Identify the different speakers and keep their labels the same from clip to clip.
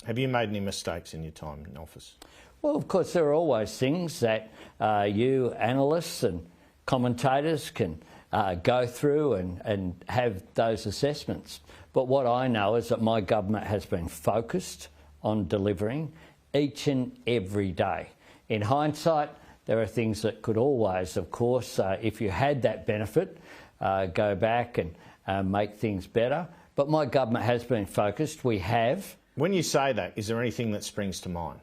Speaker 1: Have you made any mistakes in your time in office?
Speaker 2: Well, of course, there are always things that you analysts and commentators can go through and have those assessments. But what I know is that my government has been focused on delivering each and every day. In hindsight, there are things that could always, of course, if you had that benefit, go back and make things better. But my government has been focused. We have.
Speaker 1: When you say that, is there anything that springs to mind?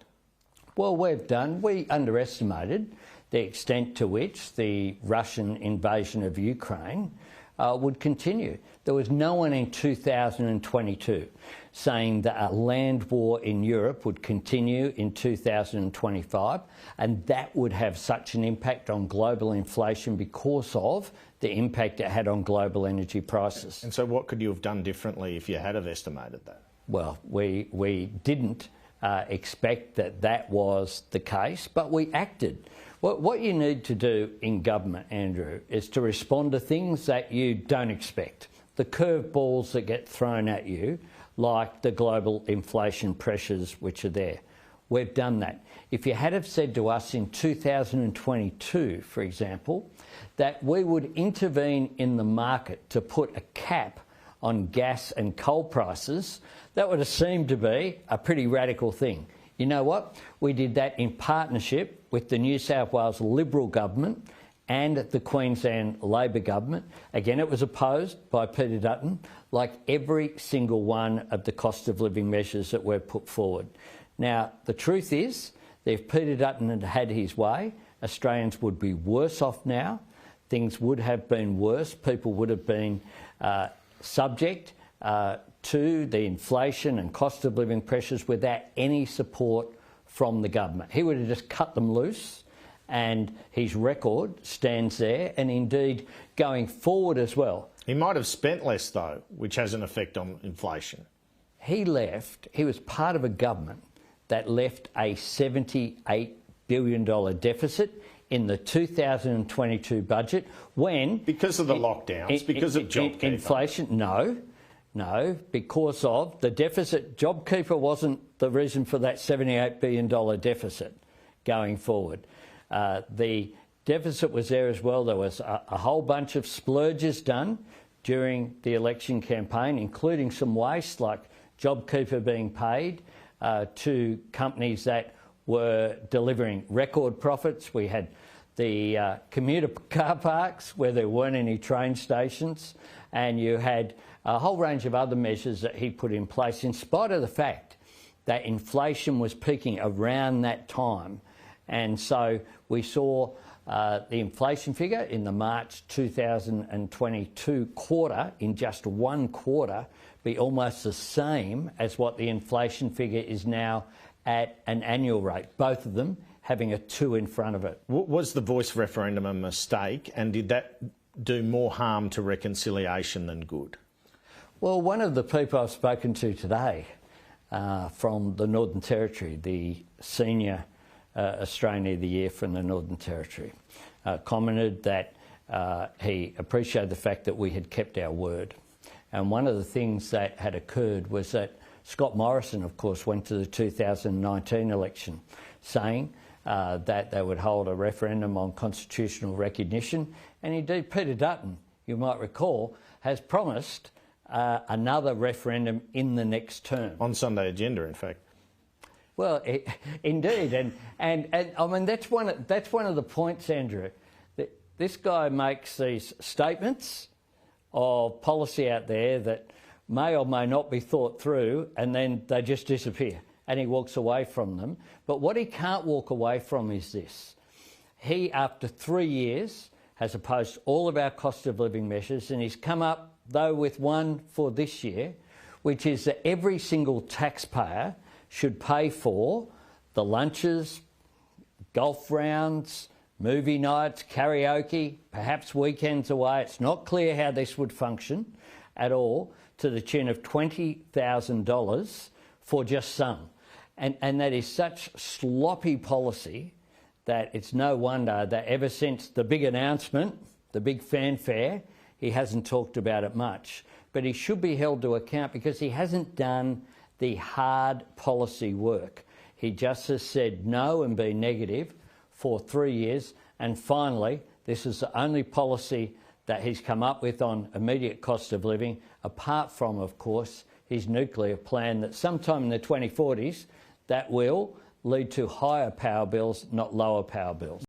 Speaker 2: Well, we underestimated the extent to which the Russian invasion of Ukraine would continue. There was no one in 2022 saying that a land war in Europe would continue in 2025, and that would have such an impact on global inflation because of the impact it had on global energy prices.
Speaker 1: And so what could you have done differently if you had have estimated that?
Speaker 2: Well, we didn't expect that that was the case, but we acted. What you need to do in government, Andrew, is to respond to things that you don't expect. The curveballs that get thrown at you, like the global inflation pressures which are there. We've done that. If you had have said to us in 2022, for example, that we would intervene in the market to put a cap on gas and coal prices, that would have seemed to be a pretty radical thing. You know what? We did that in partnership with the New South Wales Liberal government and the Queensland Labor government. Again, it was opposed by Peter Dutton, like every single one of the cost of living measures that we've put forward. Now, the truth is, that if Peter Dutton had had his way, Australians would be worse off now. Things would have been worse. People would have been subject to the inflation and cost of living pressures without any support from the government. He would have just cut them loose, and his record stands there, and indeed going forward as well. He
Speaker 1: might have spent less though, which has an effect on inflation.
Speaker 2: He was part of a government that left a $78 billion deficit in the 2022 budget when...
Speaker 1: Because of the lockdowns, because of JobKeeper.
Speaker 2: Inflation, no, because of the deficit. JobKeeper wasn't the reason for that $78 billion deficit going forward. The deficit was there as well. There was a whole bunch of splurges done during the election campaign, including some waste like JobKeeper being paid to companies that were delivering record profits. We had the commuter car parks where there weren't any train stations, and you had a whole range of other measures that he put in place in spite of the fact that inflation was peaking around that time. And so we saw the inflation figure in the March 2022 quarter, in just one quarter, be almost the same as what the inflation figure is now at an annual rate, both of them having a 2 in front of it.
Speaker 1: Was the Voice referendum a mistake, and did that do more harm to reconciliation than good?
Speaker 2: Well, one of the people I've spoken to today from the Northern Territory, the senior Australian of the Year from the Northern Territory, commented that he appreciated the fact that we had kept our word. And one of the things that had occurred was that Scott Morrison, of course, went to the 2019 election saying that they would hold a referendum on constitutional recognition. And indeed, Peter Dutton, you might recall, has promised another referendum in the next term.
Speaker 1: On Sunday agenda, in fact.
Speaker 2: Well, indeed, and I mean that's one of the points, Andrew. That this guy makes these statements of policy out there that may or may not be thought through, and then they just disappear, and he walks away from them. But what he can't walk away from is this: he, after 3 years, has opposed all of our cost of living measures, and he's come up though with one for this year, which is that every single taxpayer should pay for the lunches, golf rounds, movie nights, karaoke, perhaps weekends away. It's not clear how this would function at all, to the tune of $20,000 for just some. And that is such sloppy policy that it's no wonder that ever since the big announcement, the big fanfare, he hasn't talked about it much. But he should be held to account because he hasn't done the hard policy work. He just has said no and been negative for 3 years, and finally, this is the only policy that he's come up with on immediate cost of living, apart from, of course, his nuclear plan that sometime in the 2040s that will lead to higher power bills, not lower power bills.